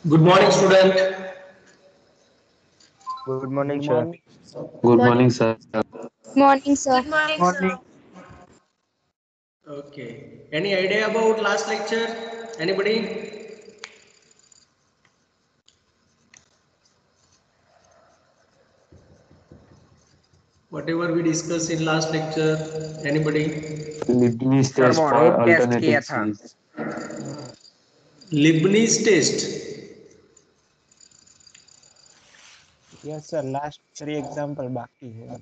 Good morning, student. Good morning, Good sir. morning. Good Morning. morning, sir. Morning, sir. Good morning, Morning. sir. Okay. Any idea about last lecture? Anybody? Whatever we discussed in last lecture. Anybody? Leibniz sir test वो for road test alternating किया था. series. Leibniz test. Yes sir last 3 example बाकी है.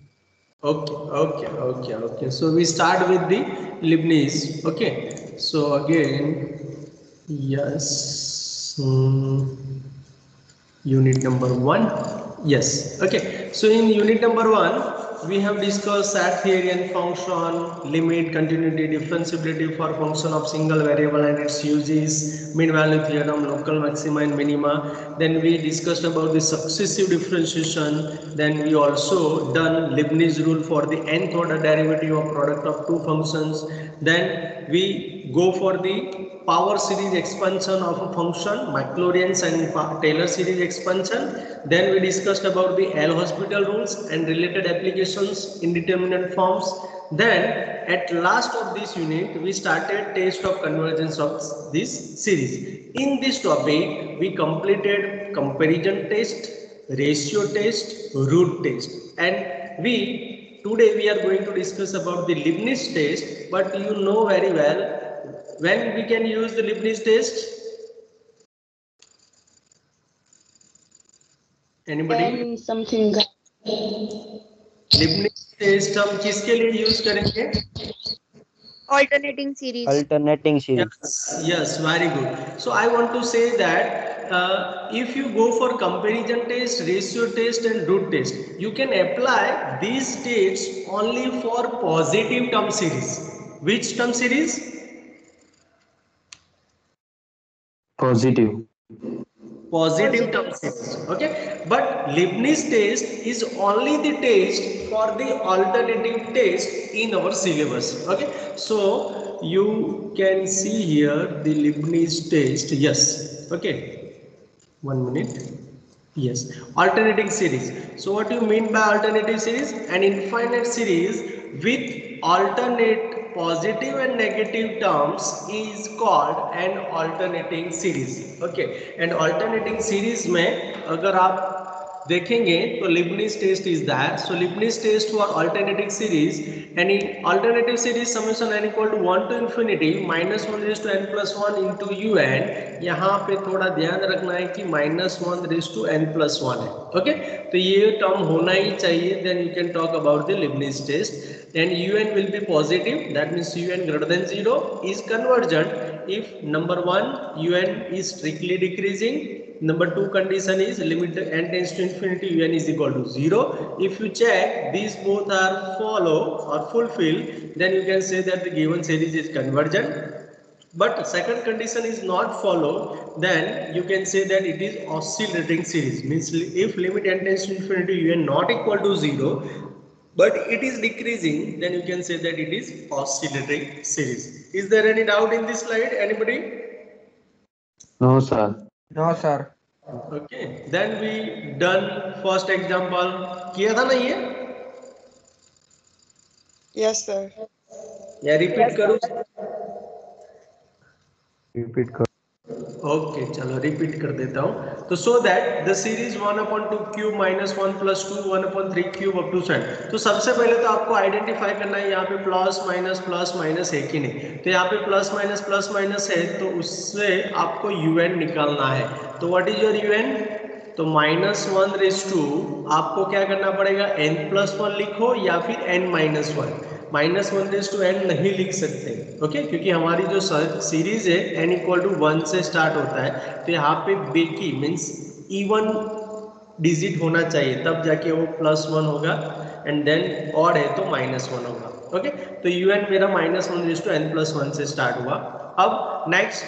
Okay. So we start with the Leibniz. Okay. So again, yes. Unit number 1. Yes. Okay. So in unit number 1, we have discussed set theory and function, limit, continuity, differentiability for function of single variable and its uses, mean value theorem, local maxima and minima. Then we discussed about the successive differentiation. Then we also done Leibniz rule for the nth order derivative of product of two functions. Then we go for the power series expansion of a function, Maclaurin's and Taylor series expansion. Then we discussed about the L-Hospital rules and related applications, indeterminate forms. Then at last of this unit, we started test of convergence of this series. In this topic, we completed comparison test, ratio test, root test, and today we are going to discuss about the Leibniz test. But you know very well when we can use the Leibniz test. Anybody? Then something. Leibniz test हम किसके लिए use करेंगे? Alternating series. Alternating series. Yes, very good. So I want to say that if you go for comparison test, ratio test and root test, you can apply these tests only for positive term series. Which term series? Positive. Positive term series. Okay, but Leibniz test is only the test for the alternative test in our syllabus. Okay, so you can see here the Leibniz test. Yes. Okay, 1 minute. Yes, alternating series. So what do you mean by alternative series? An infinite series with alternate positive and negative terms is called an alternating series. Okay, and alternating series में अगर आप देखेंगे तो Leibniz test is that. So Leibniz test for alternating series, and in alternative series summation n equal to 1 to infinity minus 1 raised to n plus 1 into un. यहाँ पे थोड़ा ध्यान रखना है कि minus 1 raise to n plus 1 है. Okay, तो ये टर्म होना ही चाहिए. Then you can talk about the Leibniz test and un will be positive. That means un greater than 0 is convergent if number 1 un is strictly decreasing. Number 2 condition is limit n tends to infinity un is equal to 0. If you check these both are follow or fulfill, then you can say that the given series is convergent. But second condition is not followed, then you can say that it is oscillating series. Means if limit n tends to infinity un not equal to 0 but it is decreasing, then you can say that it is oscillating series. Is there any doubt in this slide? Anybody? No, sir. No sir. Okay, then we done first example. किया था ना ये? Yes, sir. या repeat करूँ? Repeat करो. Okay चलो repeat कर देता हूँ. तो so that the series 1/2 cube minus 1 plus 2 1/3 cube up to set. तो सबसे पहले तो आपको आइडेंटिफाई करना है यहाँ पे प्लस माइनस है कि नहीं. तो यहाँ पे प्लस माइनस है तो उससे आपको यूएन निकालना है. तो व्हाट इज योर यूएन? तो -1 रेज टू आपको क्या करना पड़ेगा? n+1 लिखो या फिर n-1. -1 रेज टू n नहीं लिख सकते. ओके, क्योंकि हमारी जो सीरीज है n इक्वल टू 1 से स्टार्ट होता है. तो यहाँ पे बेकी मीन्स इवन डिजिट होना चाहिए तब जाके वो +1 होगा एंड देन ऑड है तो -1 होगा. ओके, तो un मेरा -1 रेज टू n+1 से स्टार्ट हुआ. अब नेक्स्ट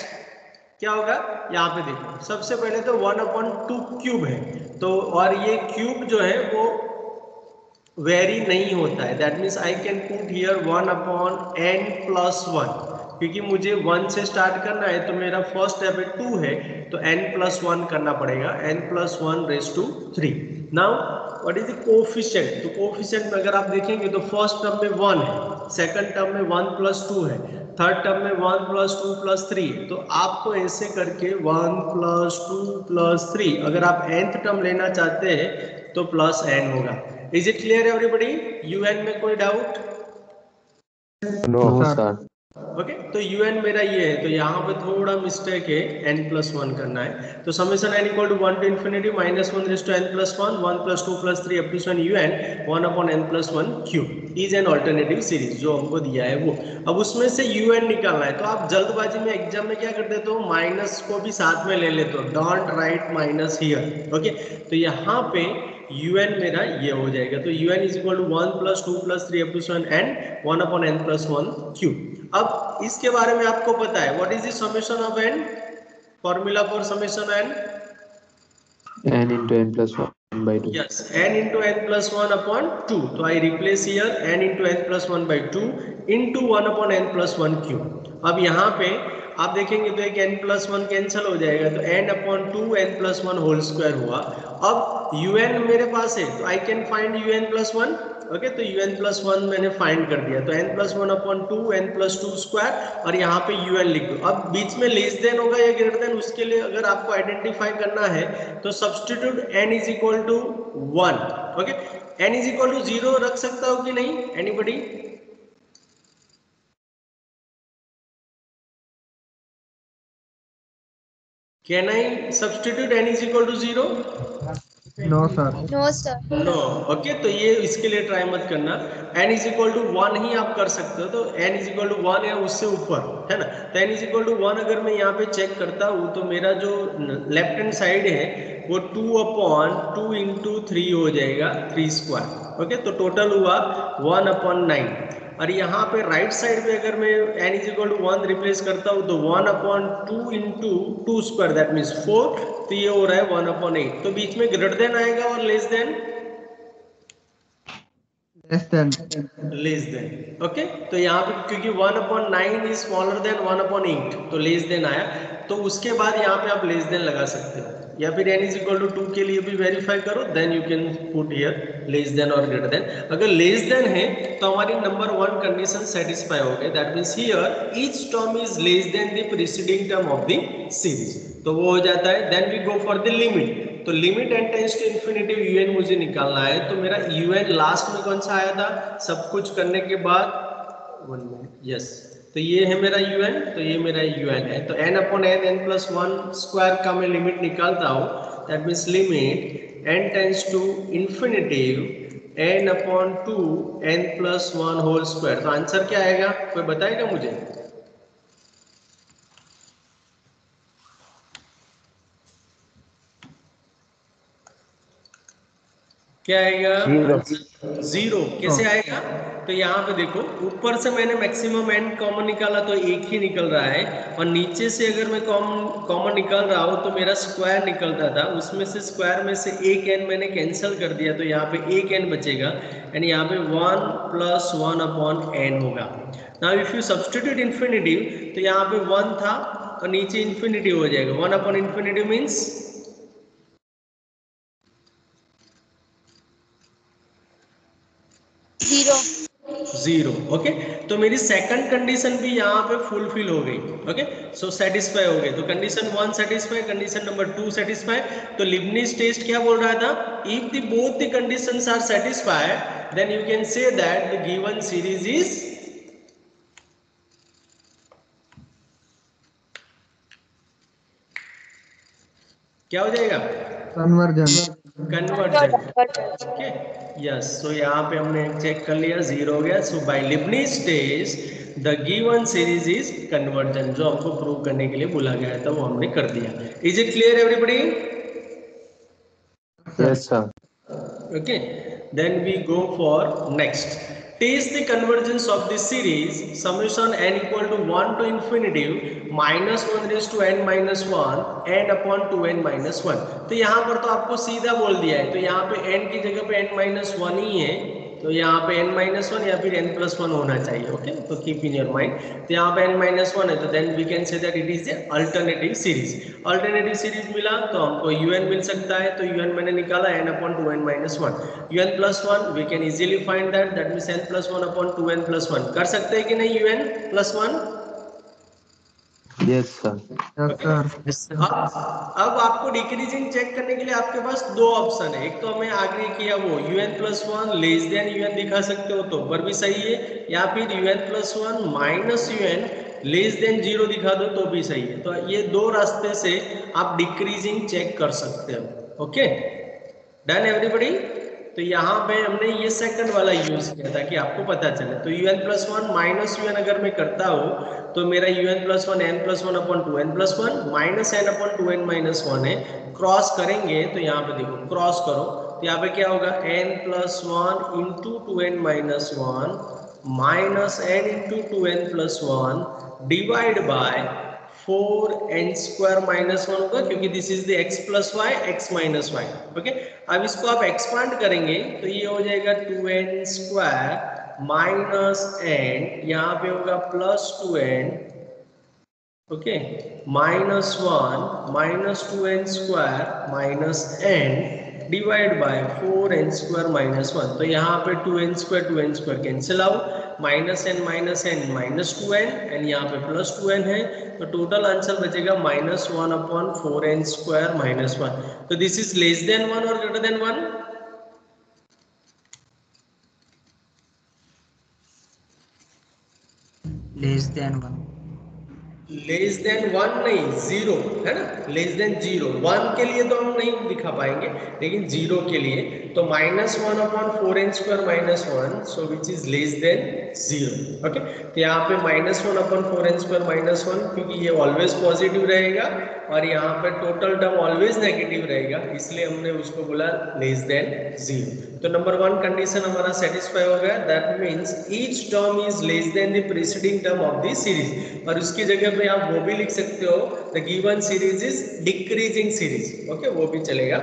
क्या होगा? यहाँ पे देखो सबसे पहले तो 1/2 क्यूब है तो और ये क्यूब जो है वो वेरी नहीं होता है. That means I can put here 1/n+1. क्योंकि मुझे 1 से स्टार्ट करना है, तो मेरा फर्स्ट स्टेप है 2 है, तो n+1 करना पड़ेगा, n+1/3। Now what is the coefficient? तो कोफिशिएंट में अगर आप देखेंगे तो फर्स्ट टर्म में 1 है, सेकंड टर्म में 1+2 है, थर्ड टर्म में 1+2+3 है। तो आपको ऐसे करके 1+2+3, अगर आप nth टर्म लेना चाहते हैं तो +n होगा। Is it clear everybody? un में कोई डाउट? No sir. ओके, तो un मेरा ये है, तो यहाँ पे थोड़ा मिस्टेक है, n+1 करना है। तो summation n equal to 1 to infinity -1/n+1 1+2+3 up to n un 1/n+1 cube is an alternative series, जो हमको दिया है वो। अब उसमें से un निकालना है, तो आप जल्दबाजी में एग्जाम में क्या कर देते हो, माइनस को भी साथ में ले लेते हो, don't write minus here. Okay, तो यहाँ पे un मेरा ये हो जाएगा, तो un is equal to 1+2+3 up to n 1/n+1 cube. अब इसके बारे में आपको पता है, what is the summation of n? Formula for summation n? n into n+1/2. Yes, n into n+1 upon 2. तो I replace here n into n+1/2 into 1/n+1 cube. अब यहाँ पे आप देखेंगे तो एक n+1 कैंसिल हो जाएगा, तो n/2 n+1 होल स्क्वायर हुआ। अब un मेरे पास है, तो I can find un+1। Okay, तो un+1 मैंने फाइंड कर दिया, तो n+1/2 n+2 स्क्वायर, और यहाँ पे un लिख दो। अब बीच में लेस देन होगा या ग्रेटर देन, उसके लिए अगर आपको आइडेंटिफाई करना है तो substitute n is equal to 1। Okay, n is equal to 0 रख सकता हो कि नहीं, anybody? Can I substitute n is equal to 0? No sir. No sir. No. Okay, तो ये इसके लिए ट्राई मत करना, n इज इक्वल टू 1 ही आप कर सकते हो, तो n इज इक्वल टू 1 या उससे ऊपर, है ना। तो n इज इक्वल टू 1 अगर मैं यहाँ पे चेक करता हूँ, तो मेरा जो लेफ्ट हैंड साइड है वो 2/2 into 3 हो जाएगा, 3 स्क्वायर। ओके, तो टोटल हुआ 1/9। और यहाँ पे राइट साइड पे अगर मैं n is equal to 1 replace करता हूँ, तो 1/2 into 2 स्क्वायर, दैट मीन्स 4, तो ये हो रहा है 1/8। तो बीच में ग्रेटर देन आएगा और less than? Less than. Okay, तो यहाँ पे क्योंकि 1/9 इज स्मॉलर देन 1/8, तो लेस देन आया, तो उसके बाद यहाँ पे आप लेस देन लगा सकते हो, या फिर n इज इक्वल टू 2 के लिए भी वेरीफाई करो, then you can put here less than और ग्रेटर देन। अगर लेस देन है तो हमारी नंबर 1 कंडीशन सेटिस्फाई हो गई, that means here each term is less than the preceding term of the series, तो वो हो जाता है। Then we go for the limit, तो limit n tends to infinity un मुझे निकालना है, तो मेरा un लास्ट में कौन सा आया था, सब कुछ करने के बाद 1 मिनट, यस, तो ये है मेरा un, तो ये मेरा un है, तो n/n n+1 स्क्वायर का मैं लिमिट निकालता हूँ, that means limit n tends to infinity n/2 n+1 whole square. तो आंसर क्या आएगा, कोई बताएगा मुझे? क्या आएगा? 0। कैसे आएगा? तो यहाँ पे देखो, ऊपर से मैंने मैक्सिमम n कॉमन निकाला तो एक ही निकल रहा है, और नीचे से अगर मैं कॉमन निकाल रहा हूँ तो मेरा स्क्वायर निकलता था, उसमें से स्क्वायर में से एक n मैंने कैंसिल कर दिया, तो यहाँ पे एक n बचेगा, एंड यहाँ पे 1+1/n होगा। Now if you substitute infinity, तो यहाँ पे 1 था और नीचे इन्फिनिटी हो जाएगा, 1/∞ मीन्स 0। ओके, तो मेरी सेकंड कंडीशन भी यहाँ पे फुलफिल हो गई। ओके, सो सेटिस्फाई हो गए, तो condition 1 satisfy, condition number 2 satisfy. तो लिबनिज टेस्ट क्या बोल रहा था, if the both the conditions are satisfied then you can say that the given series is क्या हो जाएगा, कन्वर्जन। ओके, यस, सो यहाँ पे हमने चेक कर लिया, 0 हो गया। So by Leibniz test the given series is convergent, जो हमको प्रूव करने के लिए बोला गया था वो हमने कर दिया। Is it clear everybody? Yes sir. Okay, then we go for next. Test the convergence of the series summation n equal to 1 to infinity -1/n-1 n upon 2n-1। तो यहाँ पर तो आपको सीधा बोल दिया है, तो यहाँ पे n की जगह पे n-1 ही है, तो यहाँ पे n-1 या फिर n+1 होना चाहिए। ओके, तो कीप इन योर माइंड। तो यहाँ पे n-1 है, तो then we can say that it is a alternative series. Alternative series मिला तो हमको un मिल सकता है, तो un मैंने निकाला n/2n-1। un+1 we can easily find that means n+1/2n+1। कर सकते हैं कि नहीं un+1? Yes, sir. Yes, sir. अब आपको डिक्रीजिंग चेक करने के लिए आपके पास दो ऑप्शन है। एक तो हमें आगे किया वो un+1 लेस देन un दिखा सकते हो तो पर भी सही है, या फिर un+1 minus un less than 0 दिखा दो तो भी सही है। तो ये दो रास्ते से आप डिक्रीजिंग चेक कर सकते हो। Okay, done everybody. तो यहाँ पे हमने ये सेकंड वाला यूज किया ताकि आपको पता चले। तो un+1 माइनस un अगर मैं करता हूँ तो मेरा un+1 n+1/2n+1 माइनस n/2n-1 है। क्रॉस करेंगे तो यहाँ पे देखो, क्रॉस करो तो यहाँ पे क्या होगा, n+1 into 2n-1 minus n into 2n+1 divide by 4n² -1 होगा, क्योंकि this is the x+y x - y। Okay, अब इसको आप एक्सपांड करेंगे तो ये हो जाएगा 2n² माइनस n, यहाँ पे होगा +2n, okay, -1 minus 2n² minus n divide by 4n² -1। तो यहाँ पे 2n² cancel out, -n -2n and यहाँ पे +2n है, तो टोटल आंसर बचेगा -1/4n² -1। तो दिस इज लेस देन 1 और greater then 1? Less than 1. Less than 1 नहीं, 0 है ना, लेस देन 0। 1 के लिए तो हम नहीं दिखा पाएंगे, लेकिन 0 के लिए तो -1/4n² -1, so which is less then 0। Okay, तो यहाँ पे -1/4n² -1, क्योंकि ये ऑलवेज पॉजिटिव रहेगा और यहाँ पे टोटल टर्म ऑलवेज नेगेटिव रहेगा, इसलिए हमने उसको बोला लेस देन 0। तो नंबर 1 कंडीशन हमारा सेटिस्फाई हो गया। That means each term is less than the preceding term of the series. और उसकी जगह पे आप वो भी लिख सकते हो, the given series is decreasing series. Okay, वो भी चलेगा।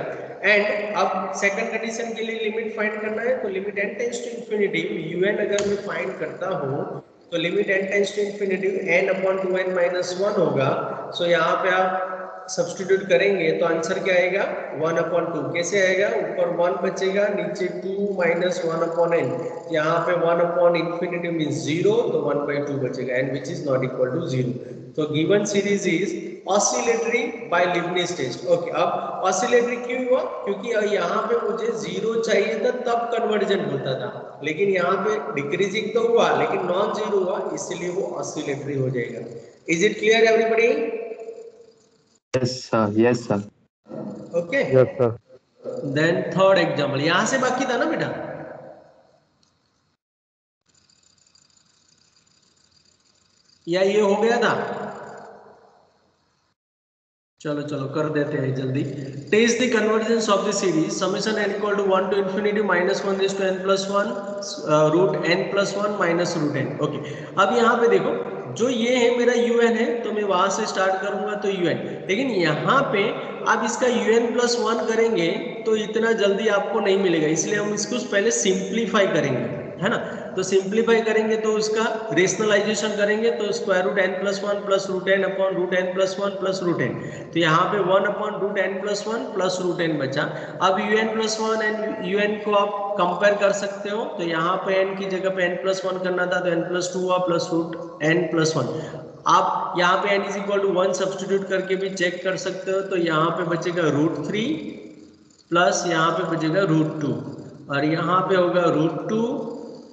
एंड अब सेकंड कंडीशन के लिए लिमिट फाइंड करना है, तो limit n tends to infinity un अगर मैं फाइंड करता हूँ तो limit n tends to infinity n/2n - 1 होगा। सो यहाँ पे आप सब्स्टिट्यूट करेंगे तो आंसर क्या आएगा, 1/2। कैसे आएगा, ऊपर 1 बचेगा, नीचे 2 माइनस 1/n। यहाँ पे 1/∞ मींस 0, तो 1/2 बचेगा and which is not equal to 0। तो given series is oscillatory by Leibniz test. Okay, अब ऑसिलेटरी क्यों हुआ, क्योंकि यहाँ पे मुझे 0 चाहिए था तब कन्वर्जन होता था, लेकिन यहाँ पे डिक्रीजिंग तो हुआ लेकिन नॉन 0 हुआ, इसलिए वो ऑसिलेटरी हो जाएगा। Is it clear everybody? Yes, sir. Yes, sir. Okay, Yes, sir. Then third example, यहां से बाकी था ना बेटा, या ये हो गया था? चलो चलो कर देते हैं जल्दी। Test the convergence of the series summation n equal to 1 to infinity -1 √n + 1 -√n। Okay, अब यहाँ पे देखो, जो ये है मेरा un है, तो मैं वहां से स्टार्ट करूंगा तो un, लेकिन यहाँ पे आप इसका un+1 करेंगे तो इतना जल्दी आपको नहीं मिलेगा, इसलिए हम इसको पहले सिंप्लीफाई करेंगे, है ना। तो सिंप्लीफाई करेंगे तो उसका रेशनलाइजेशन करेंगे तो √n + 1 + √n/√n + 1 + √n। तो यहाँ पे 1/√n + 1 + √n बचा। अब un+1 एंड un को आप कंपेयर कर सकते हो, तो यहाँ पे n की जगह पे n+1 करना था तो n+2 हुआ प्लस √n+1। आप यहाँ पे n = 1 सब्स्टिट्यूट करके भी चेक कर सकते हो, तो यहाँ पे बचेगा √3 प्लस यहाँ पे बचेगा √2 और यहाँ पे होगा √2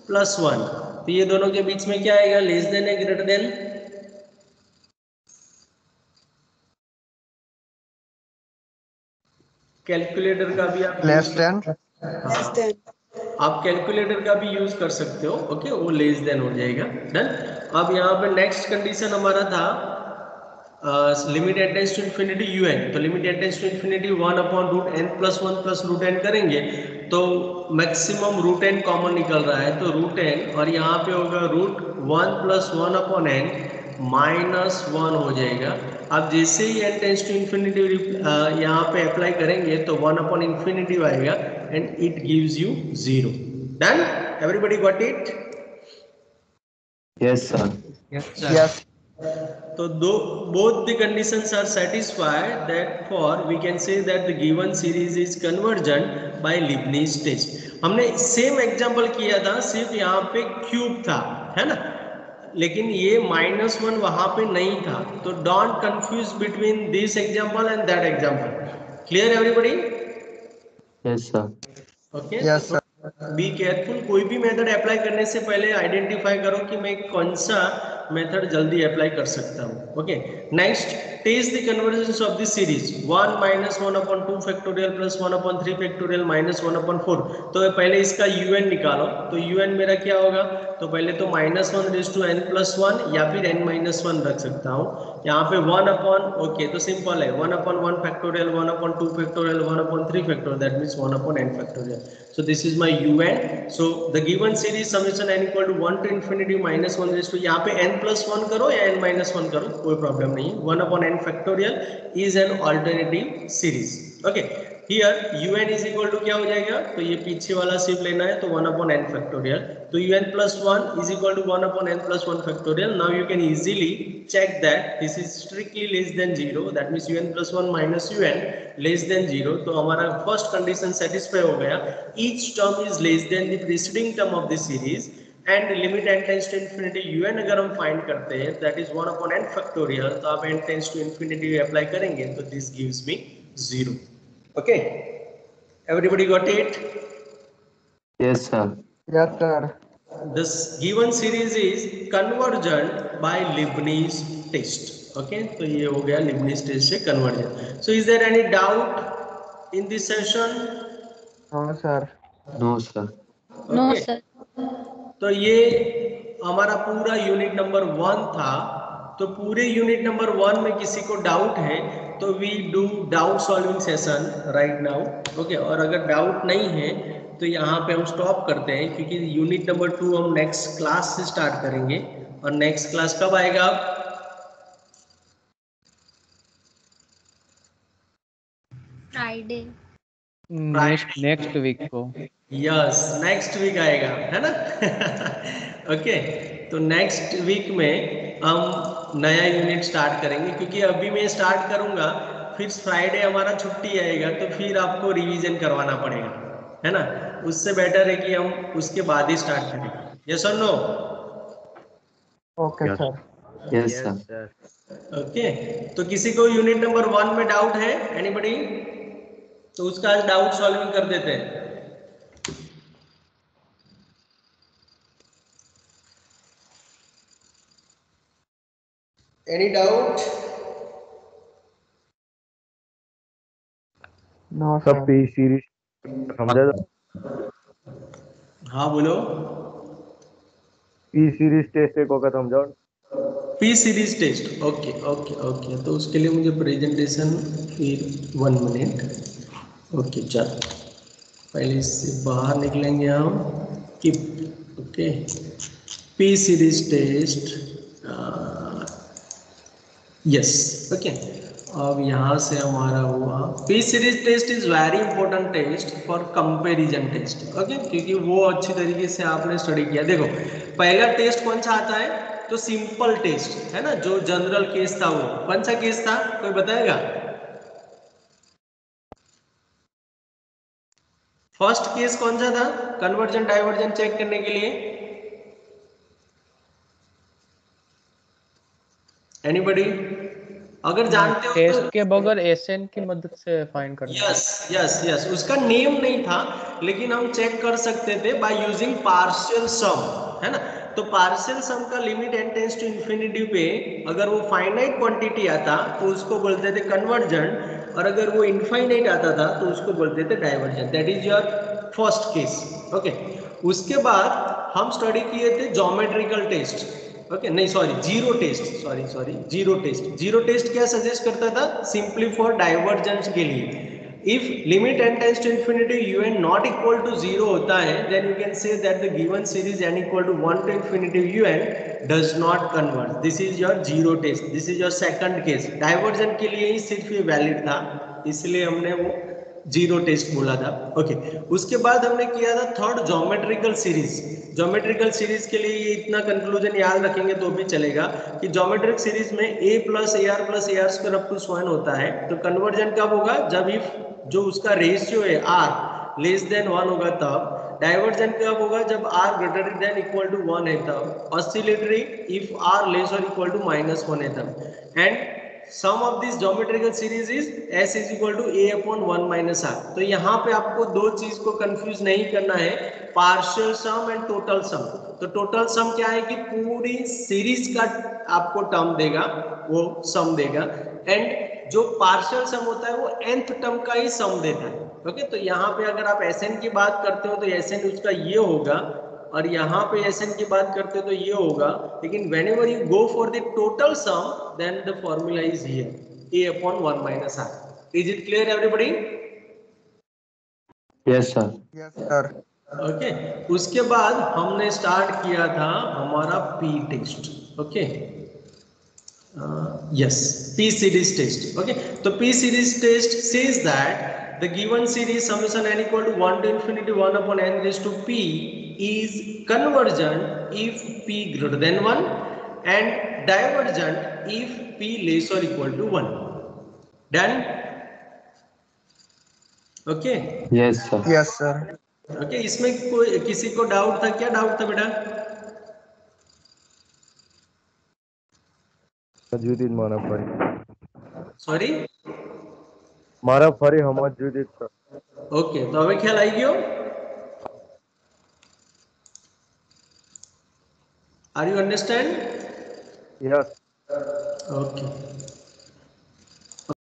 + 1। तो ये दोनों के बीच में क्या आएगा, लेस देन है ग्रेटर देन? कैलकुलेटर का भी आप Less than. आप कैलकुलेटर का भी यूज कर सकते हो। ओके, वो लेस देन हो जाएगा। डन। अब यहाँ पे नेक्स्ट कंडीशन हमारा था limit n tends to infinity un, तो limit n tends to infinity 1/√n + 1 + √n करेंगे तो मैक्सिमम √n कॉमन निकल रहा है, तो √n और यहाँ पे होगा √1 + 1/n -1 हो जाएगा। अब जैसे ही n टेंड्स टू इंफिनिटी यहाँ पे अप्लाई करेंगे तो 1/∞ आएगा and it gives you 0। Done. Everybody got it? Yes, sir. Yes, sir. Yes. So both the conditions are satisfied, therefore we can say that the given series is convergent by Leibniz test. हमने same example किया था, सिर्फ यहाँ पे cube था, है ना, लेकिन ये -1 वहां पे नहीं था. तो don't confuse between this example and that example. Clear everybody? Yes, sir. Okay. Yes, sir. Be careful. कोई भी मेथड अप्लाई करने से पहले आइडेंटिफाई करो कि मैं कौन सा मेथड जल्दी अप्लाई कर सकता हूँ. Okay. Next, test the convergence of the series 1 - 1/2 factorial plus 1/3 factorial minus 1/4. तो पहले इसका un निकालो. तो un मेरा क्या होगा? तो पहले तो -1/n+1 या फिर n-1 रख सकता हूँ. यहाँ पे 1/, ओके, तो सिंपल है 1/1 factorial 1/2 factorial 1/3 factorial, that means 1/n factorial. So this is my un. So the given series summation n equal to 1 to infinity -1 raised to, यहाँ पे n+1 करो या n-1 करो, कोई प्रॉब्लम नहीं है. 1/n factorial is an alternative series. Okay. Here un is equal to क्या हो जाएगा? तो ये पीछे वाला सिर्फ लेना है, तो 1/n फैक्टोरियल. तो un+1 is equal to 1/n+1 factorial. Now you can easily check that this is strictly less than 0. That means un+1 minus un less than 0. तो हमारा फर्स्ट कंडीशन सेटिस्फाई हो गया. Each term is less than the preceding term of the series and limit n tends to infinity un अगर हम find करते हैं, that is 1/n factorial. तो आप n tends to infinity apply करेंगे, तो this gives me 0. Okay, everybody got it? Yes, sir. Yes, sir. This given series is convergent by Leibniz test. Okay, तो ये हो गया Leibniz test से convergent. So is there any doubt in this session? No, sir. No, sir. No Okay. Sir. तो ये हमारा पूरा unit number 1 था. तो पूरे यूनिट नंबर 1 में किसी को डाउट है तो we do doubt solving session right now. Okay. और अगर डाउट नहीं है तो यहाँ पे हम स्टॉप करते हैं, क्योंकि यूनिट नंबर 2 हम नेक्स्ट क्लास से स्टार्ट करेंगे. और नेक्स्ट क्लास कब आएगा? फ्राइडे. नेक्स्ट वीक को. यस, नेक्स्ट वीक आएगा, है ना. ओके. तो नेक्स्ट वीक में हम नया यूनिट स्टार्ट करेंगे, क्योंकि अभी मैं स्टार्ट करूंगा फिर फ्राइडे हमारा छुट्टी आएगा, तो फिर आपको रिवीजन करवाना पड़ेगा, है ना. उससे बेटर है कि हम उसके बाद ही स्टार्ट करें. यस और no? Okay sir. Yes, sir. Okay. तो किसी को यूनिट नंबर 1 में डाउट है? एनीबडी? तो उसका आज डाउट सॉल्विंग कर देते हैं. Any doubt? No sir. P series समझा? हाँ बोलो. पी सीरीज टेस्ट एक वक्त समझाओ. P series test. Okay okay okay. तो उसके लिए मुझे प्रेजेंटेशन फिर 1 मिनट. ओके, चलो पहले इससे बाहर निकलेंगे हम कि okay. P series test. Yes. Okay. अब यहाँ से हमारा हुआ P series test is very important test for comparison test. Okay, क्योंकि वो अच्छी तरीके से आपने स्टडी किया. देखो पहला टेस्ट कौन सा आता है? तो सिंपल टेस्ट है ना, जो जनरल केस था. वो कौन सा केस था, कोई बताएगा? फर्स्ट केस कौन सा था कन्वर्जन डाइवर्जन चेक करने के लिए? एनीबडी? अगर जानते हो टेस्ट तो के बगैर एसएन की मदद से फाइंड करना. Yes yes yes. उसका नेम नहीं था, लेकिन हम चेक कर सकते थे बाय यूजिंग पार्शियल सम, है ना. तो पार्शियल सम का limit n tends to infinity पे अगर वो फाइनाइट क्वांटिटी आता तो उसको बोलते थे कन्वर्जेंट, और अगर वो इनफाइनाइट आता था तो उसको बोलते थे divergent. That is your first case. Okay. उसके बाद हम स्टडी किए थे ज्योमेट्रिकल टेस्ट. ओके, नहीं sorry, zero test. Sorry zero test. Zero test क्या सजेस्ट करता था? सिंपली फॉर डाइवर्जेंस के लिए. If limit n tends to infinity un not equal to 0 होता है, then you can say that the given series n equal to 1 to infinity un does not converge. This is your zero test. This is your second case. Divergent के लिए ही सिर्फ ये valid था, इसलिए हमने वो जीरो टेस्ट बोला था। ओके, उसके बाद हमने किया था third geometrical series. Geometrical series के लिए ये इतना कंक्लूजन याद रखेंगे तो भी चलेगा कि ज्योमेट्रिक सीरीज में a plus A R square up to स्वयं होता है। तो कन्वर्जन कब होगा? जब इफ जो उसका रेशियो है r लेस देन 1 होगा तब। डाइवर्जन कब होगा? जब r greater than equal to 1 है तब। ऑसिलेटरी इफ r लेस और इक्वल टू -1 है तब। And sum of this geometrical series is s is equal to a upon 1 minus r। तो यहाँ पे आपको दो चीज को कंफ्यूज नहीं करना है, partial sum and total sum. तो टोटल सम क्या है कि पूरी सीरीज का आपको टर्म देगा, वो सम देगा। एंड जो पार्शियल सम होता है वो nth टर्म का ही सम देता है। ओके, तो यहाँ पे अगर आप Sn की बात करते हो तो Sn उसका ये होगा, और यहाँ पे Sn की बात करते हो तो ये होगा। लेकिन whenever you go for the total sum, then the formula is here, a upon 1 minus r. Is it clear everybody? Yes, sir. Okay, उसके बाद हमने स्टार्ट किया था हमारा P test. Okay, yes, P series test. Okay, तो P series test says that the given series summation n equal to 1 to infinity 1 upon n raised to p is convergent if p greater than 1 and divergent if p less or equal to 1. Done? Okay. Yes, sir. Yes, sir. Okay, इसमें कोई किसी को doubt था? क्या doubt था बेटा? जुदीद मारा फरी सॉरी। मारा फरी हम जुदीद सर। ओके, तो હવે ખ્યાલ આવી ગયો? Are you understand? Yes. Okay.